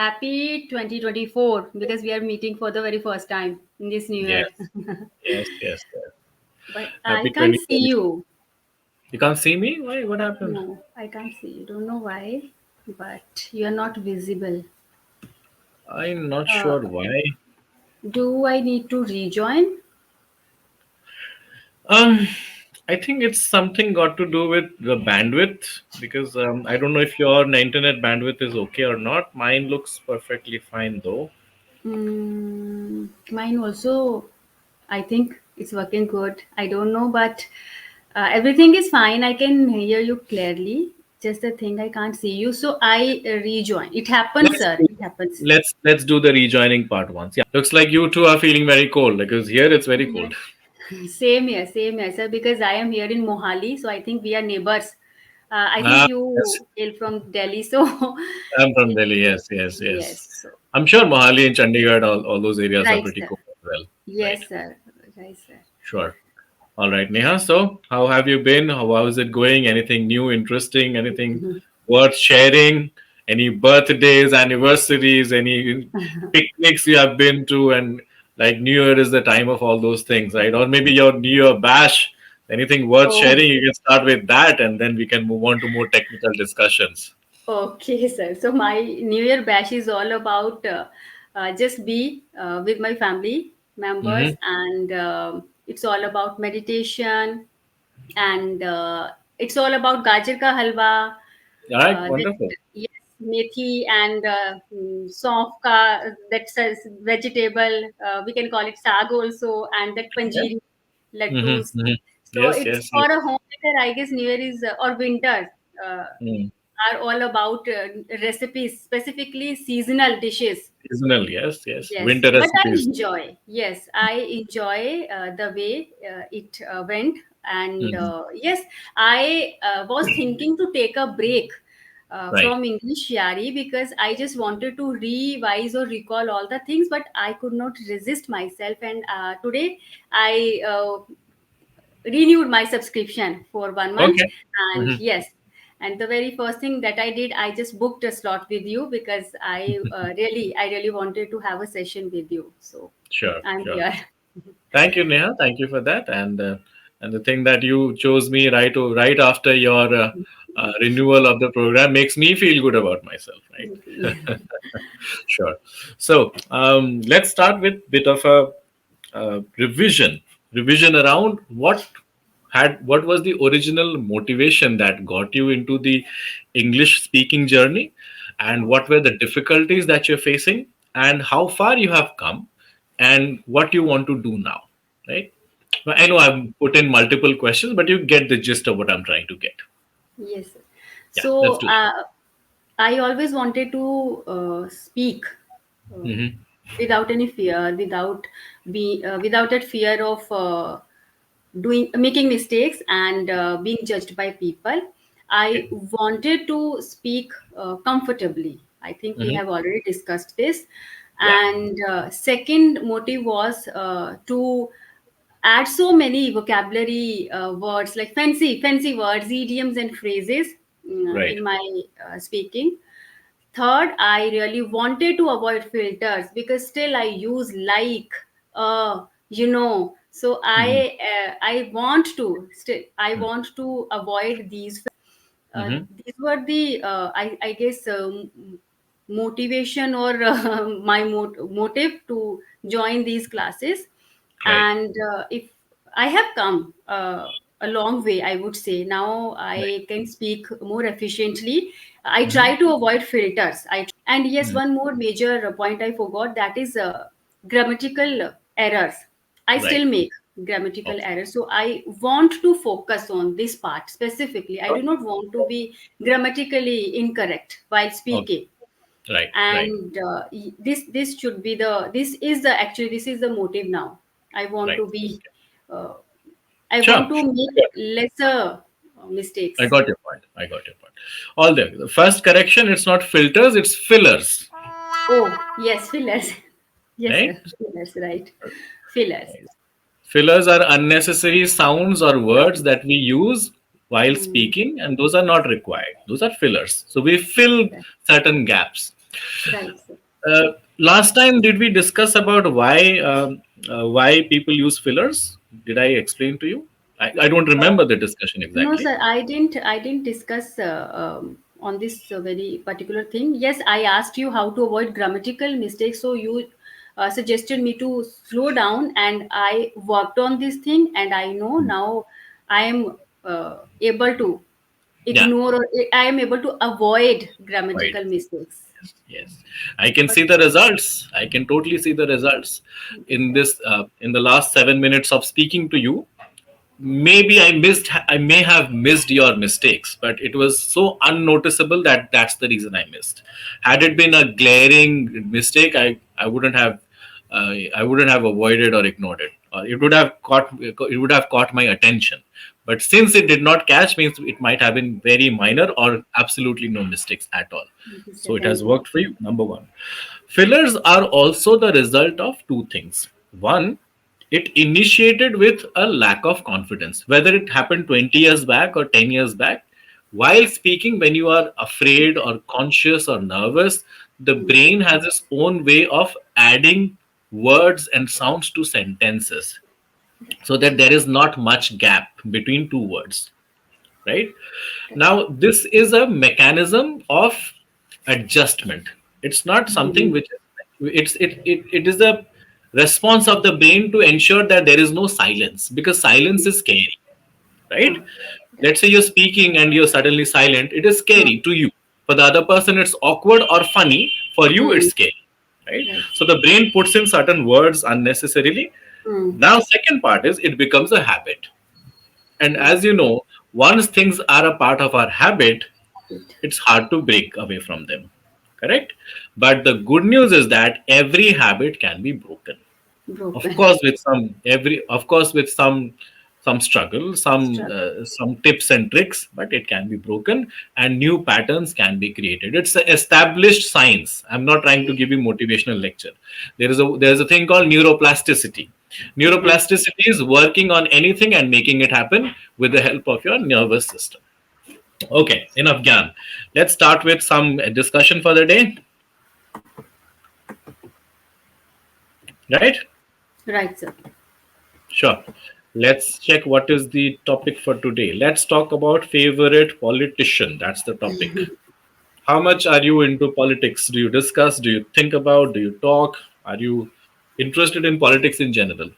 happy 2024 because we are meeting for the very first time in this new year. Yes, yes, yes, yes. But I Happy can't see 2024. you. You can't see me? Why? What happened? No, I can't see you. Don't know why, but you are not visible. I'm not Uh, sure why. do I need to rejoin? Um, I think it's something got to do with the bandwidth because I don't know if your internet bandwidth is okay or not. Mine looks perfectly fine though. Mine also, I think it's working good. I don't know, but everything is fine. I can hear you clearly. Just the thing I can't see you. So I rejoin. It happens, Let's sir. do, It happens. let's do the rejoining part once. Yeah, looks like you two are feeling very cold because here it's very cold. Same here, sir. Because I am here in Mohali, so I think we are neighbors. I think Ah, yes, you hail from Delhi, so I'm from Delhi. Yes, yes, yes. yes. So I'm sure Mohali and Chandigarh, all those areas are right, pretty sir. cool as well. Right. Yes, sir. Right, sir. Sure. All right, Neha. So, how have you been? How is it going? Anything new, interesting? Anything worth sharing? Any birthdays, anniversaries? Any picnics you have been to? And like New Year is the time of all those things, right? Or maybe your New Year bash. Anything worth Oh. sharing? You can start with that, and then we can move on to more technical discussions. Okay, sir. So my New Year bash is all about just be with my family members, Mm-hmm. and it's all about meditation, and it's all about gajar ka halwa, All right, that wonderful. yes, methi and saunf ka, that's a vegetable. We can call it sag also, and that Yeah. panjiri laddus. Mm-hmm. Mm-hmm. So Yes, it's yes, for yes. a homemaker. I guess New Year is or winter. Uh, Mm. are all about recipes, specifically seasonal dishes. Seasonal, yes, yes. Yes, Winter but I recipes. enjoy. Yes, I enjoy the way it went, and Mhm. yes, I was thinking to take a break Right. from English Yari because I just wanted to revise or recall all the things, but I could not resist myself. And today I renewed my subscription for 1 month, Okay. and Mhm. yes, and the very first thing that I did, I just booked a slot with you because I really wanted to have a session with you, so Sure, I'm sure. here. Thank you, Neha. Thank you for that. And the thing that you chose me right after your renewal of the program makes me feel good about myself, right? Sure. So let's start with bit of a revision around what was the original motivation that got you into the English speaking journey, and what were the difficulties that you're facing, and how far you have come, and what you want to do now, right? Well, I know I've put in multiple questions, but you get the gist of what I'm trying to get. Yes, Yeah, let's so do that. I always wanted to speak uh, Hmm. without any fear, without that fear of doing making mistakes and being judged by people. I Okay. wanted to speak comfortably. I think we Hmm. have already discussed this. Yeah. And second motive was to add so many vocabulary words, like fancy words, idioms and phrases Right. in my speaking. Third, I really wanted to avoid filters because still I use like, So Hmm. I want to avoid these. Hmm. These were the I guess motivation or my motive to join these classes. Right. And if I have come a long way, I would say now Right. I can speak more efficiently. I Hmm. try to avoid filters. And yes, Hmm. one more major point I forgot, that is grammatical errors. I Right. still make grammatical Okay. errors, so I want to focus on this part specifically. I do Okay. not want to be grammatically incorrect while Okay. speaking. Right. Right. And this should be the this is the motive now. I want Right. to be uh, I Sure. want to make Sure. lesser I mistakes. got your point. I got your point. All there. The first correction, it's not filters, it's fillers. Oh yes, fillers. Yes, Right? sir, fillers, right? Fillers. Fillers are unnecessary sounds or words that we use while Hmm. speaking, and those are not required. Those are fillers. So we fill certain gaps. Right, sir. Last time, did we discuss about why people use fillers? Did I explain to you? I don't remember the discussion No, exactly. sir, I didn't discuss on this very particular thing. Yes, I asked you how to avoid grammatical mistakes, so you suggested me to slow down, and I worked on this thing, and I know now I am able to Yeah, ignore, or I am able to avoid right. grammatical mistakes. Yes, I can But see the results. I can totally see the results yes, in sir. this. In the last 7 minutes of speaking to you, maybe I may have missed your mistakes, but it was so unnoticeable that that's the reason I missed. Had it been a glaring mistake, I wouldn't have I wouldn't have avoided or ignored it, or it would have caught my attention. But since it did not catch, means it might have been very minor or absolutely no mistakes at all. Thank you, sir. So it has Thank you. worked for you. Number one. Fillers are also the result of two things. One, it initiated with a lack of confidence, whether it happened 20 years back or 10 years back. While speaking, when you are afraid or conscious or nervous, the brain has its own way of adding words and sounds to sentences so that there is not much gap between two words, right? Now, this is a mechanism of adjustment. It's not something Mhm. which it is a response of the brain to ensure that there is no silence, because silence is scary, right? Oh, Let's say you're speaking and you're suddenly silent, it is oh, scary to you. For the other person, it's awkward or funny. For you, it's mm, scary, right? right. So the brain puts in certain words unnecessarily. Mm, Now, second part is it becomes a habit. And right. as you know, once things are a part of our habit, It it's hard to break away from them. Correct? But the good news is that every habit can be broken. Of broken. course, with some struggle, Struggle. some tips and tricks, but it can be broken and new patterns can be created. It's an established science. I'm not trying to give you motivational lecture. There's a thing called neuroplasticity. Mhm. Neuroplasticity is working on anything and making it happen with the help of your nervous system. Okay, enough Gyan. Let's start with some discussion for the day, right? Right, sir. Sure. Let's check what is the topic for today. Let's talk about favorite politician. That's the topic. How much are you into politics? Do you discuss? Do you think about? Do you talk? Are you interested in politics in general?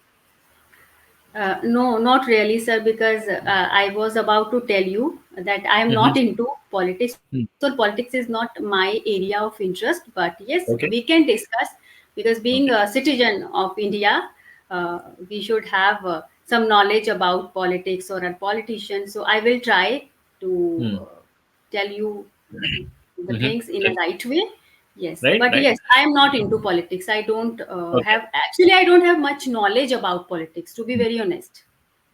No, not really, sir, because I was about to tell you that I am Hmm. not into politics, or politics is not my area of interest. But yes, we Okay. can discuss, because being a Okay. citizen of India, we should have some knowledge about politics or a politician. So I will try to Hmm. tell you the Hmm. things in a right way. Yes, Right. but Right. yes, I am not into politics. I don't Okay. have, actually, I don't have much knowledge about politics, to be very honest.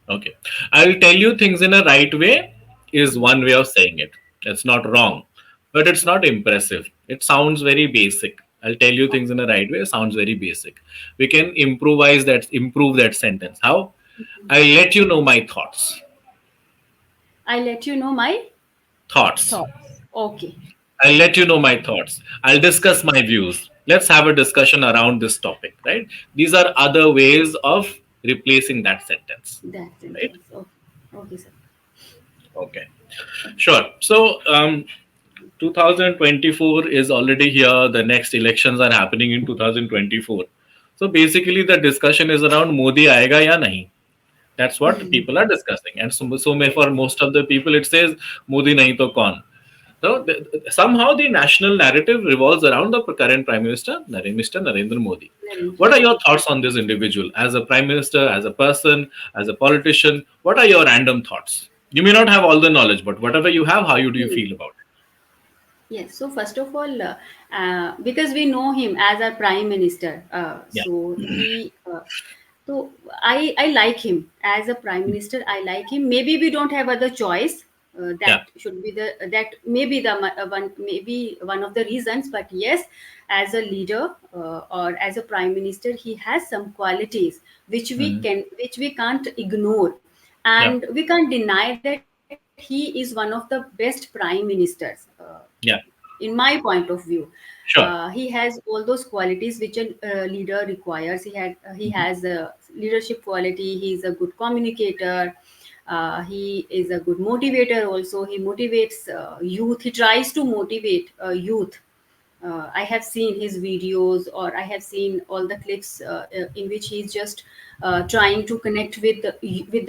Okay. I'll tell you things in a right way is one way of saying it. It's not wrong, but it's not impressive. It sounds very basic. I'll tell you things in a right way, sounds very basic. We can improve that sentence. How? I'll let you know my thoughts. I let you know my Thoughts. thoughts. Okay, I'll let you know my thoughts. I'll discuss my views. Let's have a discussion around this topic, right? These are other ways of replacing that sentence, that right? sentence. Okay, okay, sir. Okay. Sure. So, 2024 is already here. The next elections are happening in 2024. So basically, the discussion is around Modi aayega ya nahi. That's what people are discussing. And for most of the people, it says Modi nahi to kaun. So somehow the national narrative revolves around the current Prime Minister, Mr. Narendra Modi. Narendra What are your Modi. thoughts on this individual as a Prime Minister, as a person, as a politician? What are your random thoughts? You may not have all the knowledge, but whatever you have, how do you Hmm. feel about Yes, so first of all, because we know him as our prime minister, it? so I like him as a prime minister. I like him. Maybe we don't have other choice. Yeah. That should be that maybe one, maybe one of the reasons. But yes, as a leader or as a prime minister, he has some qualities Mhm. which we can't ignore, Yeah. and we can't deny that he is one of the best prime ministers Yeah. in my point of view. Sure. He has all those qualities which a leader requires. He Mhm. has a leadership quality. He's a good communicator. He is a good motivator also. He motivates youth. He tries to motivate youth. I have seen his videos, or I have seen all the clips in which he's just trying to connect with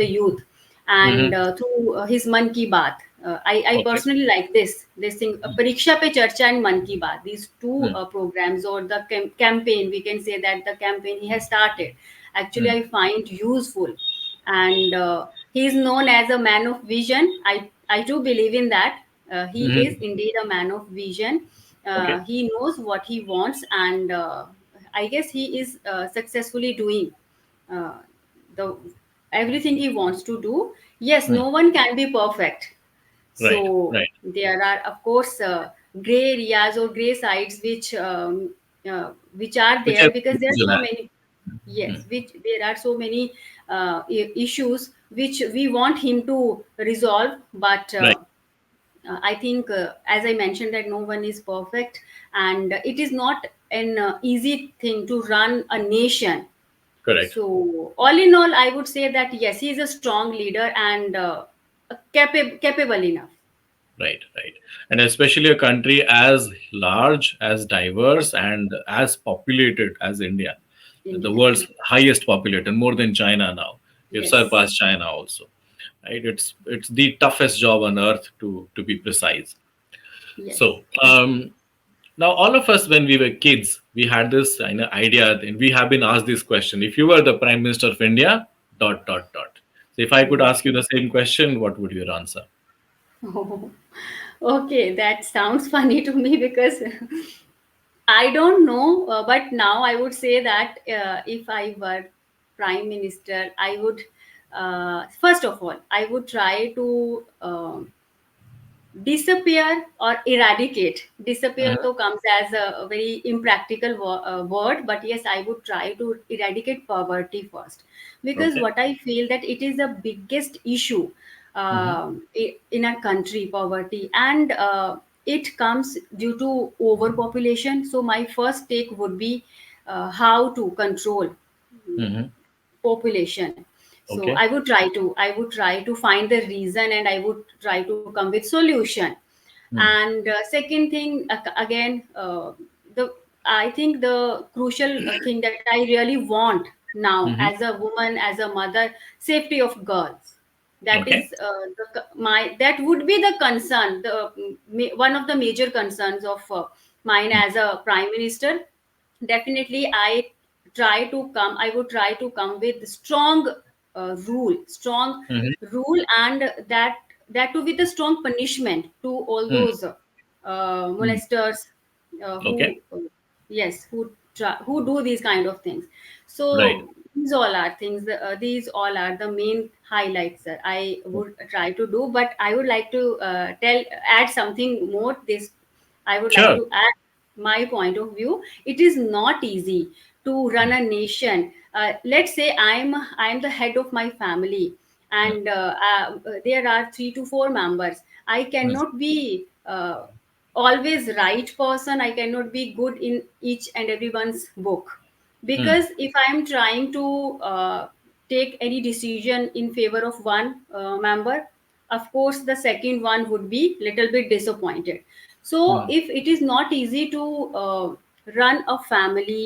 the youth, and Mhm. through his Man Ki Baat. I Okay. personally like this thing, Pariksha Pe Charcha and Man Ki Baat. These two Mm. programs, or the campaign, we can say that the campaign he has started. Actually, Mm. I find useful, and he is known as a man of vision. I do believe in that. He is Mhm. indeed a man of vision. Okay. He knows what he wants, and I guess he is successfully doing uh, the everything he wants to do. Yes, Mm. no one can be perfect, Right. so Right. there are, of course, gray areas or gray sides which are Which there, has because there are individual so has. many. Yes, Mm. which there are so many issues which we want him to resolve, but Right. I think, as I mentioned, that no one is perfect, and it is not an easy thing to run a nation. Correct. So, all in all, I would say that yes, he is a strong leader and capable enough. Right. Right. And especially a country as large, as diverse, and as populated as India, the India, world's yes, highest populated, more than China now. We've yes, surpassed China also. Right. It's the toughest job on earth, to be precise. yes. So, now, all of us, when we were kids, we had this idea, and we have been asked this question: if you were the Prime Minister of India, dot dot dot. So, if I could Mhm. ask you the same question, what would your answer? Okay, that sounds funny to me because I don't know, but now I would say that if I were prime minister, I would, first of all, I would try to disappear or eradicate. Disappear Mhm. though comes as a very impractical word, but yes, I would try to eradicate poverty first, because Okay. what I feel that it is the biggest issue Hmm. in our country, poverty, and it comes due to overpopulation. So my first take would be how to control Hmm. population. So Okay. I would try to find the reason, and I would try to come with solution. Mm. And second thing, again, the I think the crucial thing that I really want now, Hmm. as a woman, as a mother, safety of girls. That Okay. is my that would be the concern, one of the major concerns of mine as a prime minister. Definitely, I would try to come with strong Hmm. rule, and that too with a strong punishment to all Hmm. those molesters, Okay. who yes, who do these kind of things. Right. So these all are the main highlights that I would try to do, but I would like to add something more. This I would like Sure. to add my point of view. It is not easy to run Mm. a nation. Let's say I'm the head of my family, Mm. and there are 3 to 4 members. I Mm. cannot be always right person. I cannot be good in each and everyone's book, Mm. because if I'm trying to take any decision in favor of one member, of course the second one would be little bit disappointed. So Mm. if it is not easy to run a family,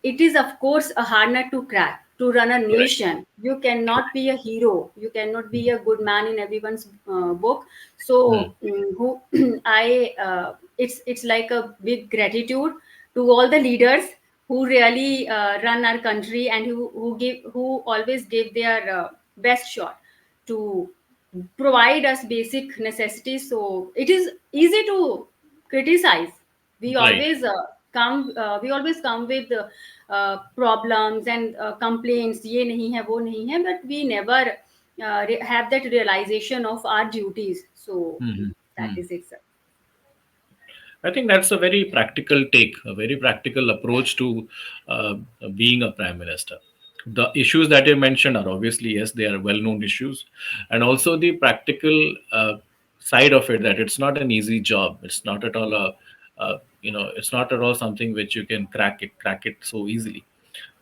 it is of course a hard nut to crack to run a Correct. nation. You cannot be a hero, you cannot be a good man in everyone's book. Mm. So who I it's like a big gratitude to all the leaders who really run our country, and who always give their best shot to provide us basic necessities. So it is easy to criticize. We Right. always come with problems and complaints. ये नहीं है, वो नहीं है, but we never have that realization of our duties. So Hmm. that is it, sir. I think that's a very practical take, a very practical approach to uh, being a prime minister. The issues that you mentioned are obviously, yes, they are well known issues. And also the practical side of it, that it's not an easy job. It's not at all it's not at all something which you can crack it so easily.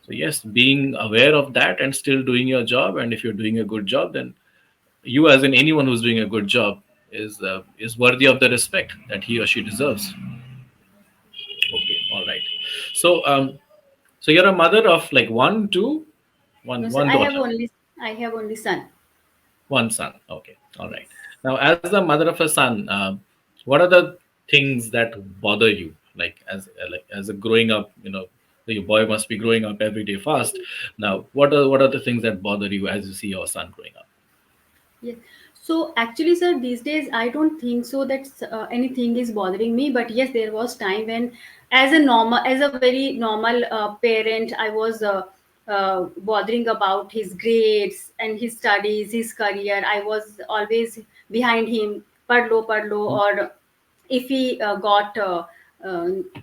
So yes, being aware of that and still doing your job, and if you're doing a good job, then you, as in anyone who's doing a good job, is worthy of the respect that he or she deserves. Okay, all right. So you're a mother of like one, two, No, sir. one daughter, I have only son. one son. Okay, all right. Yes. Now, as the mother of a son, what are the things that bother you? Like as a growing up, your boy must be growing up every day fast. Now, what are the things that bother you as you see your son growing up? Yes. So actually, sir, these days I don't think so that anything is bothering me. But yes, there was time when, as a very normal parent, I was bothering about his grades and his studies, his career. I was always behind him, pad lo, or if he got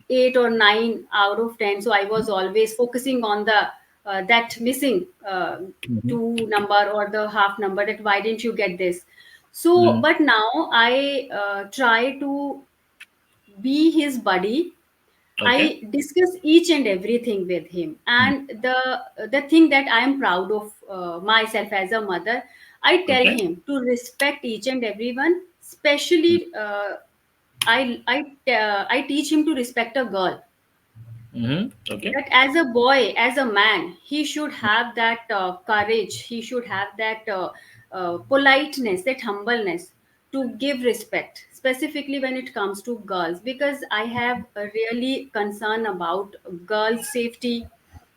8 or 9 out of 10, so I was always focusing on the that missing Mm-hmm. two number or the half number, that why didn't you get this. So Mm-hmm. but now I try to be his buddy. Okay. I discuss each and everything with him, Mm. and the thing that I am proud of myself as a mother, I tell Okay. him to respect each and everyone, especially I teach him to respect a girl. Mm-hmm. Okay. That as a boy, as a man, he should have that courage. He should have that politeness, that humbleness to give respect, specifically when it comes to girls. Because I have a really concern about girls' safety,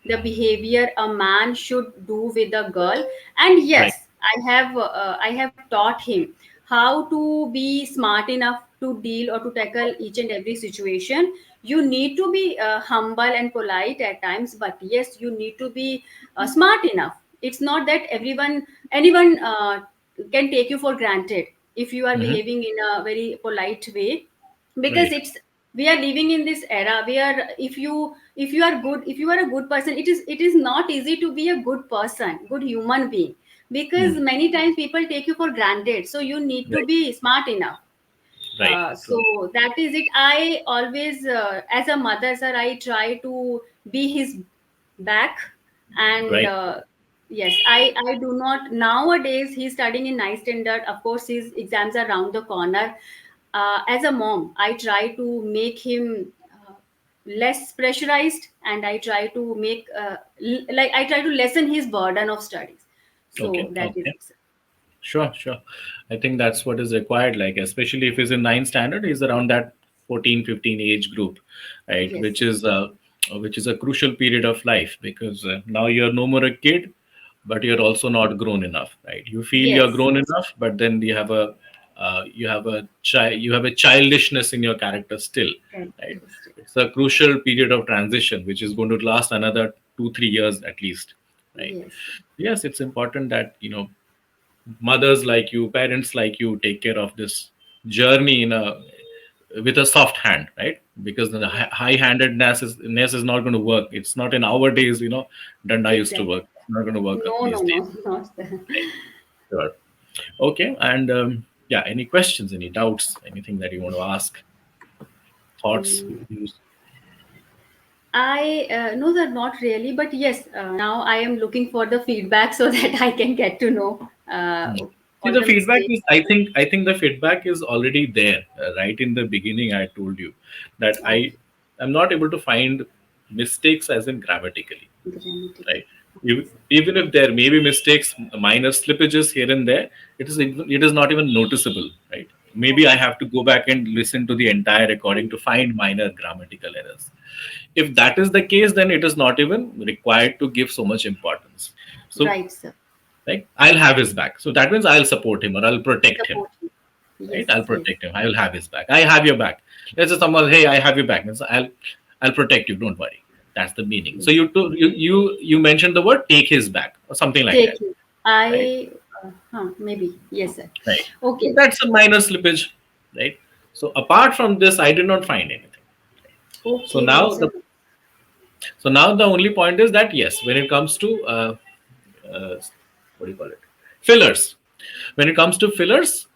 the behavior a man should do with a girl. And Right. yes, I have taught him how to be smart enough to deal or to tackle each and every situation. You need to be humble and polite at times, but yes, you need to be smart enough. It's not that anyone can take you for granted if you are Mm-hmm. behaving in a very polite way. Because Right. it's we are living in this era where if you are a good person, it is not easy to be a good person, good human being, because Mm. many times people take you for granted, so you need to Right. be smart enough. Right. So that is it. I always, as a mother, sir, I try to be his back. And Right. yes, I do not. Nowadays he's studying in ninth standard, of course his exams are around the corner. As a mom, I try to make him less pressurized, and I try to make like I try to lessen his burden of studies. So Okay. that is Okay. it, sir. Sure, sure. I think that's what is required. Like, especially if he's in ninth standard, he's around that 14, 15 age group, right? Yes, Which is a crucial period of life, because now you're no more a kid, but you're yes, also not grown enough, right? You feel you're yes, grown enough, but then you have a childishness in your character still, right? yes, It's a crucial period of transition, which is going to last another 2, 3 years at least, right? yes. Yes, it's important that mothers like you, parents like you, take care of this journey in a with a soft hand, right? Because the Yes, high-handedness is not going to work. It's not in our days, danda used to exactly. work. It's not going to work No, these no, days, no, not the. right? Sure. Okay, and yeah, any questions, any doubts, anything that you want to ask, thoughts, Mm, views? I no, sir, not really, but yes, now I am looking for the feedback so that I can get to know See, all the the feedback mistakes. is, I think the feedback is already there. Right in the beginning, I told you that I Okay, am not able to find mistakes as in grammatically, grammatical. right? Even if there may be mistakes, minor slippages here and there, it is not even noticeable, right? Maybe I Okay, have to go back and listen to the entire recording to find minor grammatical errors. If that is the case, then it is not even required to give so much importance. So, right, sir. like, I'll have his back. So that means I'll support him or I'll protect him, Support you. right? Yes, I'll yes, protect him. I will have his back. I have your back. Let's say someone, hey, I have your back. Means I'll protect you. Don't worry. That's the meaning. So yes. you mentioned the word take his back or something like that, Take you. right? Maybe yes, sir. Right. So Okay, that's a minor slippage, right? So apart from this, I did not find anything. So okay, now that's a the so now the only point is that yes, when it comes to uh, what do you call it, fillers. When it comes to fillers,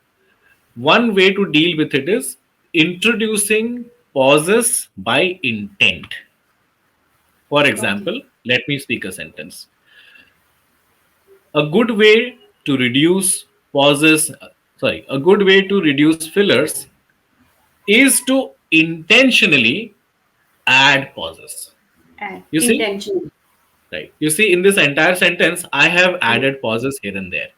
one way to deal with it is introducing pauses by intent. For Okay. example, let me speak a sentence. A good way to reduce pauses, a good way to reduce fillers is to intentionally add pauses. You see, Intentional. right? You see, in this entire sentence, I have added pauses here and there,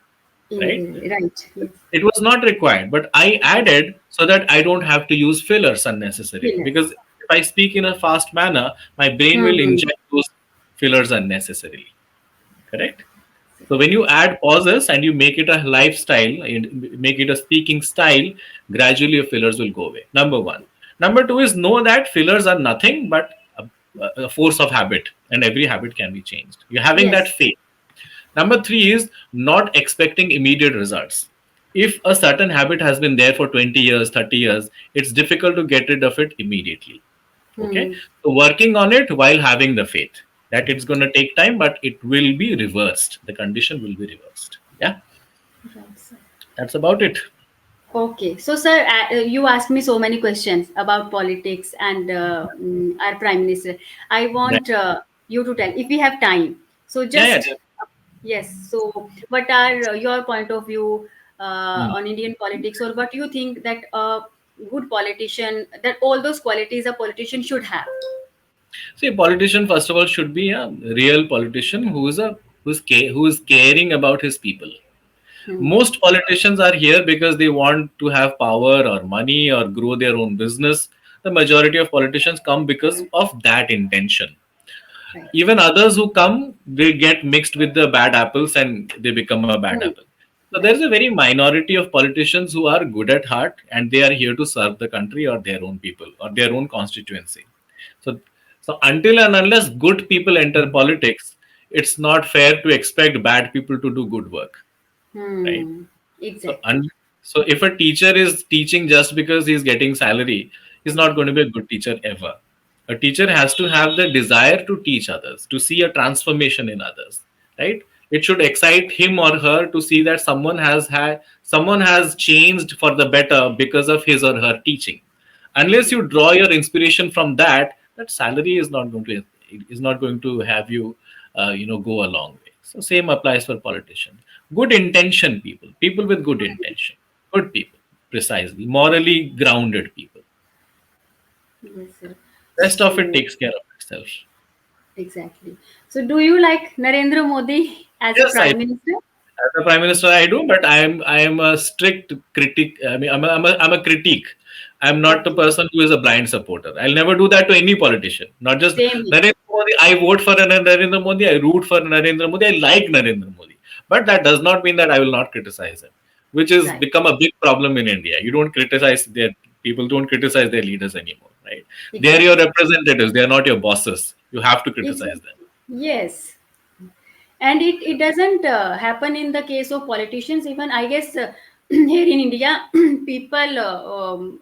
right? Right. Yes. It was not required, but I added so that I don't have to use fillers unnecessarily. Because Yes. if I speak in a fast manner, my brain will Hmm. inject those fillers unnecessarily. Correct? So when you add pauses and you make it a lifestyle, and make it a speaking style, gradually your fillers will go away. Number one. Number two is know that fillers are nothing but a force of habit, and every habit can be changed. You're having that Yes. faith. Number three is not expecting immediate results. If a certain habit has been there for 20 years, 30 years, it's difficult to get rid of it immediately. Okay. Hmm. So working on it while having the faith that it's going to take time, but it will be reversed. The condition will be reversed. Yeah. Right, sir. That's about it. Okay, so sir, you asked me so many questions about politics and our prime minister. I Right. want you to tell if we have time. So Yeah. Yeah. just yes. So what are your point of view Hmm. on Indian politics, or what do you think that a good politician, that all those qualities a politician should have? See, a politician first of all should be a real politician who is caring about his people. Hmm. Most politicians are here because they want to have power or money or grow their own business. The majority of politicians come because of that intention. Right. Even others who come, they get mixed with the bad apples and they become a bad Hmm. apple. So Right. there's a very minority of politicians who are good at heart and they are here to serve the country or their own people or their own constituency. So, so until and unless good people enter politics, it's not fair to expect bad people to do good work, right? Hmm. So, Exactly. so if a teacher is teaching just because he's getting salary, he's not going to be a good teacher ever. A teacher has to have the desire to teach others, to see a transformation in others, right? It should excite him or her to see that someone has changed for the better because of his or her teaching. Unless you draw your inspiration from that, that salary is not going to have you, go a long way. So same applies for politicians. Good intention people with good intention, good people, precisely morally grounded people. Yes, sir. Rest of it So takes care of itself. exactly. So do you like Narendra Modi as a Yes, I prime minister? as a prime minister, I do, but I am a strict critic. I mean, I'm a critique. I'm not the Okay. person who is a blind supporter. I'll never do that to any politician. Not just Same here. Narendra Modi. I vote for Narendra Modi. I root for Narendra Modi. I like Narendra Modi. But that does not mean that I will not criticize him, which has Right. become a big problem in India. You don't criticize their people. Don't criticize their leaders anymore, right? They are your Exactly. representatives. They are not your bosses. You have to criticize them. Exactly. Yes. And it doesn't happen in the case of politicians. Even I guess here in India, people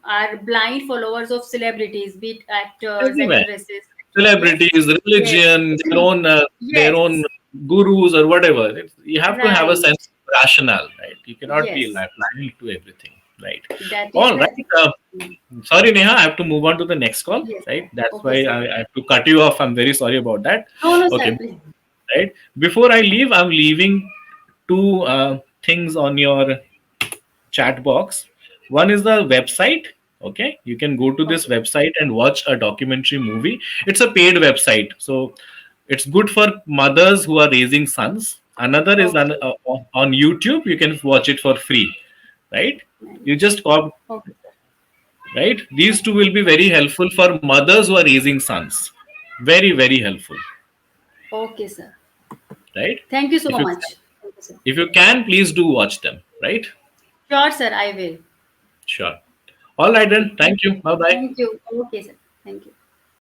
are blind followers of celebrities, be it actors, Everywhere. actresses. Yes. Celebrities, Yes. religion, their own Yes. gurus or whatever. You have to have a sense Right. of rationale, right? You cannot be Yes. blind to everything, right? That is All the. right. Sorry, Neha, I have to move on to the next call, Yes, sir. right? That's Okay, why sir. I have to cut you off. I'm very sorry about that. No, no, sir. Okay, Please. right. Before I leave, I'm leaving two things on your chat box. One is the website. Okay, you can go to this Okay. website and watch a documentary movie. It's a paid website, so it's good for mothers who are raising sons. Another is Okay. on YouTube. You can watch it for free, right? You just call, Okay. right. These two will be very helpful for mothers who are raising sons. Very helpful, Okay, sir. right? Thank you so If you much. Thank you, sir. if you can, please do watch them, right? Sure, sir. I will. Sure. All right Okay. then. Thank you. Bye bye. Thank you. Okay, sir. Thank you.